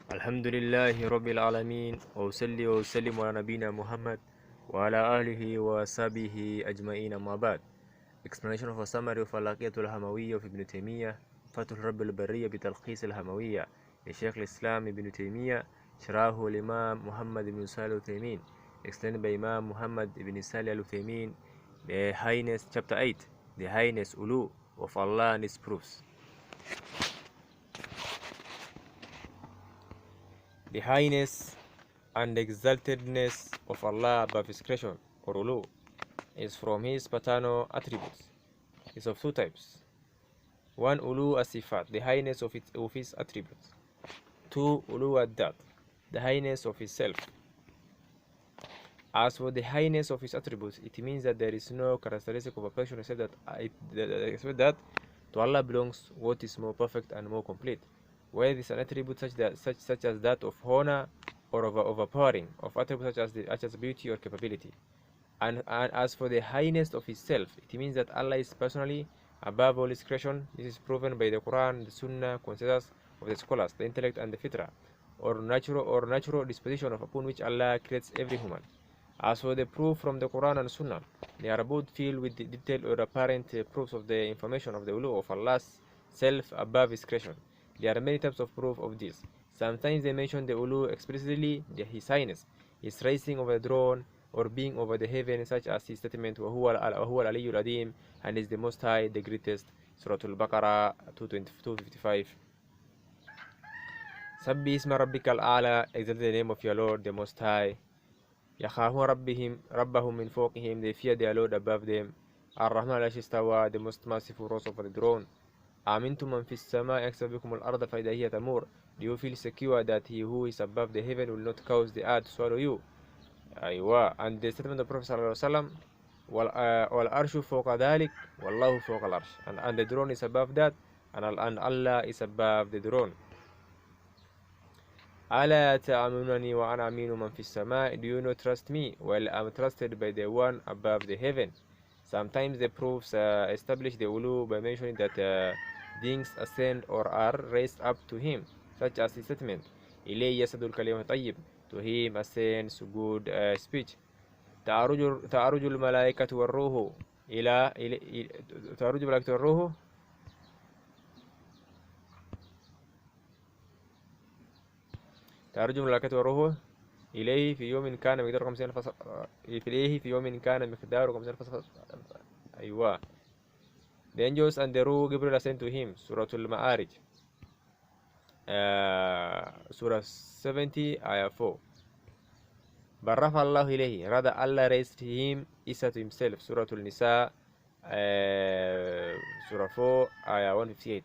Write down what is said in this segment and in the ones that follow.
الحمد لله رب العالمين وأصلي وأسلم على نبينا محمد وعلى آله وصحبه أجمعين أما بعد. Explanation of a summary of Aqidatul Hamawiyyah of Ibn Taymiyyah, فتح رب البرية بتلخيص الهموية لشيخ الإسلام ابن تيمية، شرحه الإمام محمد بن صالح العثيمين, explained by Imam Muhammad ibn Salih al-Uthaymin. The Highness, chapter 8, the Highness, Uluww of Allah and His proofs. The highness and exaltedness of Allah above His creation, or Uluww, is from His paternal attributes. It's of two types. One, Uluww as-sifat, the highness of His attributes. Two, Uluww ad-dat, the highness of His self. As for the highness of His attributes, it means that there is no characteristic of a person except that to Allah belongs what is more perfect and more complete. Whether it is an attribute such as that of honor or of overpowering, of attributes such as beauty or capability. And as for the highness of His self, it means that Allah is personally above all His creation. This is proven by the Quran, the Sunnah, consensus of the scholars, the intellect and the fitrah, or natural disposition upon which Allah creates every human. As for the proof from the Quran and Sunnah, they are both filled with the detailed or apparent proofs of the information of the Uluww of Allah's self above His creation. There are many types of proof of this. Sometimes they mention the Uluww explicitly, His Highness, His rising over the throne or being over the heaven, such as His statement, وَهُوَ الْعَلِيُّ الْعَظِيمُ, and is the Most High, the Greatest. Surah Al-Baqarah 255. Sabbi isma rabbika al-a'la, exalt the name of your Lord, the Most High. يَخَافُونَ رَبَّهُم مِّن فَوْقِهِمْ, they fear their Lord above them. Ar-Rahman al-Shistawa, the Most Merciful, rose over the throne. أَمِنْتُم مَّن فِي السَّمَاءِ يَخْسَفُ بِكُمُ الْأَرْضَ فَإِذَا هِيَ تَمُورُ, do you feel secure that He who is above the heaven will not cause the earth to swallow you? Aywa. And the statement of the Prophet sallallahu alaihi wasallam, وَالْأَرْشُ فَوْقَ ذَلِكَ وَاللَّهُ فَوْقَ الْأَرْشِ, and the throne is above that, and Allah is above the throne. أَلَا تَأْمُنُنِي وَأَنَا أَمِينُ مَنْ فِي السَّمَاءِ, do you not trust me while I am trusted by the one above the heaven? Sometimes the proofs establish the Uluww by mentioning that things ascend or are raised up to Him, such as His statement, إِلَيْهِ يَسْعَدُ الْكَلِمُ الطَّيِّبُ, to Him ascends good speech. تعرج الملائكة والروح تعرج الملائكة والروح تعرج الملائكة والروح إليه في يوم كان مقداره 50,000 إليه في يوم كان مقداره 50,000. أيوة. The angels and the Ruh Gabriel ascend to Him. Surah Al-Ma'arij, Surah 70, Ayah 4. بل رفع الله إليه, rather Allah raised Him, Isa, to Himself. Surah Al-Nisa, Surah 4, Ayah 158.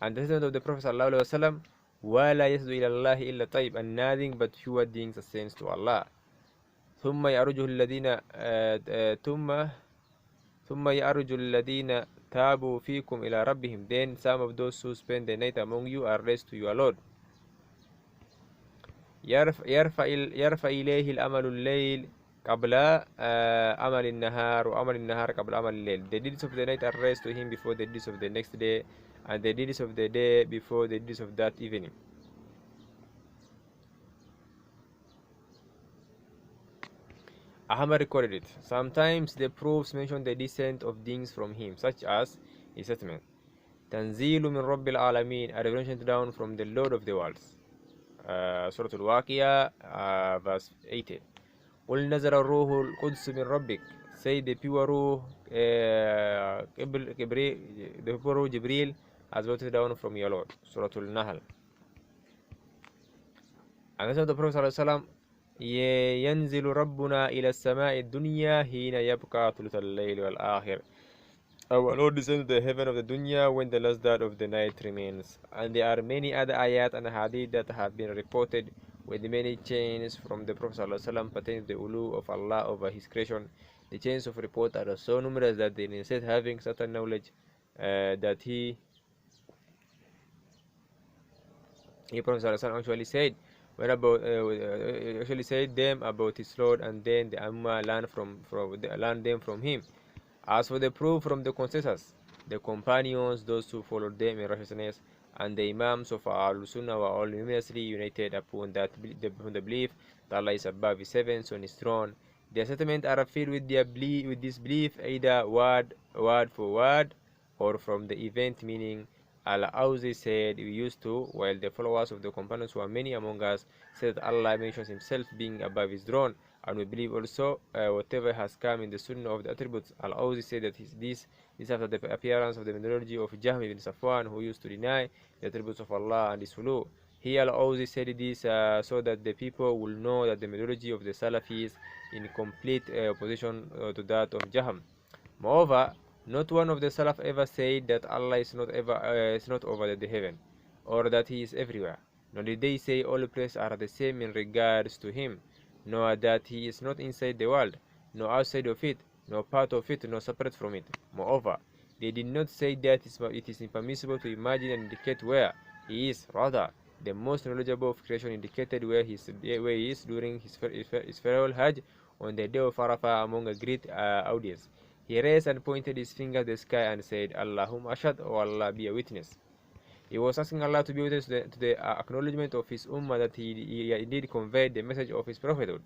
And the statement of the Prophet sallallahu alaihi wasallam, وَلَا يَسْجُدُ إِلَى اللَّهِ إِلَّا طَيِّبٌ, and nothing but pure things ascends to Allah. ثُمَّ يَعْرُجُ الَّذِينَ تَابُوا فِيكُمْ إِلَى رَبِّهِمْ, then some of those who spend the night among you are raised to your Lord. يرفع إليه الأمل الليل قبل أمل النهار وأمل النهار قبل أمل الليل. The deeds of the night are raised to Him before the deeds of the next day, and the deeds of the day before the deeds of that evening. Ahmad recorded it. Sometimes the proofs mention the descent of things from Him, such as His statement, تنزيل من رب العالمين, a revelation down from the Lord of the worlds. Surah Al-Waqi'ah, verse 80. قُلْ نَزَلَ الرُّوحُ الْقُدْسُ مِنْ رَبِّكَ, say the pure Ruh, Jibreel has brought it down from your Lord. Surah Al-Nahl. And the Prophet sallallahu alaihi wasallam, ينزل ربنا إلى السماء الدنيا حين يبقى ثلث الليل والآخر, our Lord descends to the heaven of the dunya when the last third of the night remains. And there are many other ayat and hadith that have been reported with many chains from the Prophet ﷺ pertaining to the Uluww of Allah over His creation. The chains of report are so numerous that they necessitate having certain knowledge that He Prophet ﷺ actually said them about His Lord, and then the Ummah learn them from Him. As for the proof from the consensus, the companions, those who followed them in righteousness, and the Imams of Al-Sunnah were all unanimously united upon the belief that Allah is above His heavens on His throne. Their statements are filled with with this belief, either word for word or from the event meaning. Al-Awzi said, "We used to, while the followers of the companions who are many among us, said that Allah mentions Himself being above His throne, and we believe also whatever has come in the Sunnah of the attributes." Al-Awzi said that this after the appearance of the methodology of Jahm ibn Safwan, who used to deny the attributes of Allah and His uluww. He Al-Awzi said this so that the people will know that the methodology of the Salafis in complete opposition to that of Jahm. Moreover, not one of the Salaf ever said that Allah is not over the heaven, or that He is everywhere. Nor did they say all places are the same in regards to Him, nor that He is not inside the world, nor outside of it, nor part of it, nor separate from it. Moreover, they did not say that it is impermissible to imagine and indicate where He is. Rather, the most knowledgeable of creation indicated where He is during His farewell Hajj on the day of Arafah among a great audience. He raised and pointed his finger at the sky and said, "Allahumma ashad," O Allah, be a witness. He was asking Allah to be witness to the acknowledgement of his ummah that he indeed conveyed the message of his prophethood.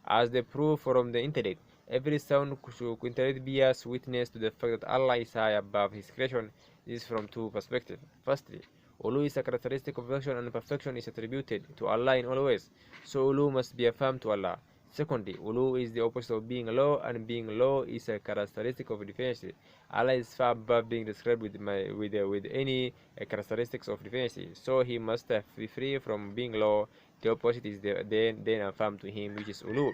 As the proof from the intellect, every sound should intellectually bears witness to the fact that Allah is high above His creation. This is from two perspectives. Firstly, Uluww is a characteristic of perfection, and perfection is attributed to Allah in all ways, so Uluww must be affirmed to Allah. Secondly, Uluww is the opposite of being low, and being low is a characteristic of deficiency. Allah is far above being described with any characteristics of deficiency, so He must be free from being low. The opposite is then affirmed to Him, which is Uluww.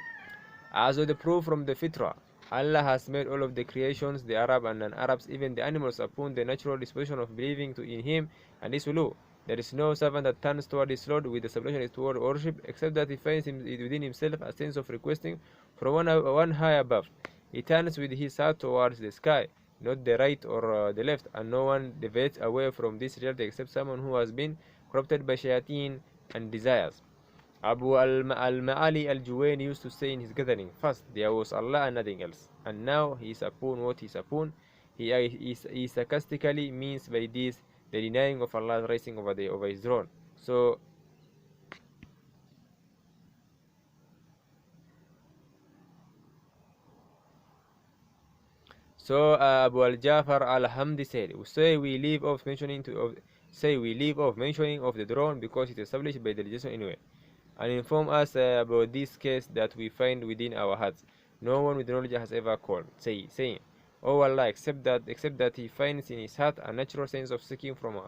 As with the proof from the Fitrah, Allah has made all of the creations, the Arab and non-Arabs, even the animals, upon the natural disposition of believing in Him and His Uluww. There is no servant that turns toward his Lord with the supplication toward worship, except that he finds within himself a sense of requesting from one high above. He turns with his heart towards the sky, not the right or the left, and no one deviates away from this reality except someone who has been corrupted by shayateen and desires. Abu al-Ma'ali al-Juwayni used to say in his gathering, "First there was Allah and nothing else, and now He is upon what He is upon." He sarcastically means by this the denying of Allah's rising over His throne. So Abu al-Jafar al-Hamdi said, we leave off mentioning of the throne because it is established by the legislation anyway, and inform us about this case that we find within our hearts. No one with knowledge has ever called, saying, "Oh Allah," except that he finds in his heart a natural sense of seeking from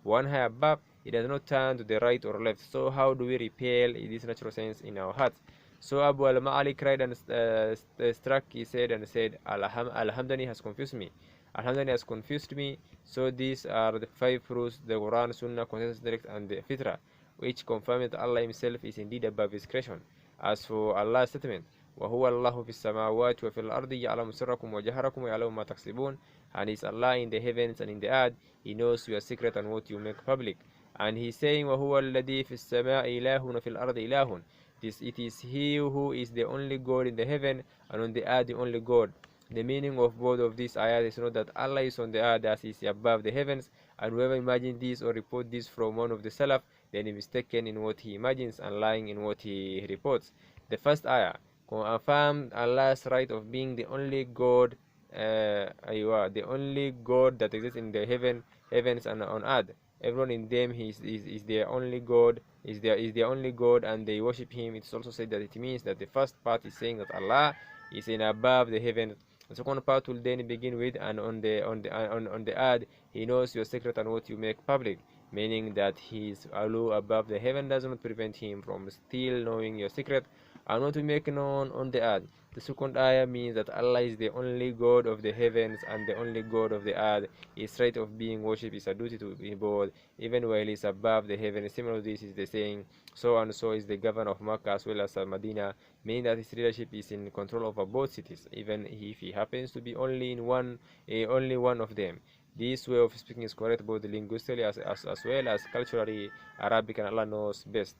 one high above. He does not turn to the right or left. So how do we repel this natural sense in our hearts? So Abu al-Ma'ali cried and struck his head and said, Al-Hamdani has confused me. Al-Hamdani has confused me. So these are the 5 proofs: the Quran, Sunnah, Consensus, Direct, and the Fitrah, which confirm that Allah Himself is indeed above His creation. As for Allah's statement, وَهُوَ اللَّهُ فِي السَّمَاوَاتِ وَفِي الْأَرْضِ يَعْلَمُ سِرَّكُمْ وَجَهْرَكُمْ وَيَعْلَمُ مَا تَكْسِبُونَ, and is Allah in the heavens and in the earth. He knows your secret and what you make public. And He's saying, وَهُوَ الَّذِي فِي السَّمَاءِ إِلَهٌ وَفِي الْأَرْضِ إِلَهٌ. It is He who is the only God in the heaven, and on the earth the only God. The meaning of both of these ayat is not that Allah is on the earth as He is above the heavens, and whoever imagines this or report this from one of the Salaf, then he is mistaken in what he imagines and lying in what he reports. The first ayah affirmed Allah's right of being the only God, the only God that exists in the heavens and on earth. Everyone in them is their only God, is their only God, and they worship Him. It's also said that it means that the first part is saying that Allah is in above the heavens. The second part will then begin with, and on the earth He knows your secret and what you make public, meaning that His Uluww above the heaven does not prevent Him from still knowing your secret and what we make known on the earth. The second ayah means that Allah is the only God of the heavens and the only God of the earth. His right of being worshipped is a duty to both, even while He is above the heavens. Similar to this is the saying, "So and so is the governor of Makkah as well as Medina," meaning that his leadership is in control over both cities, even if he happens to be only one of them. This way of speaking is correct both linguistically as well as culturally Arabic, and Allah knows best.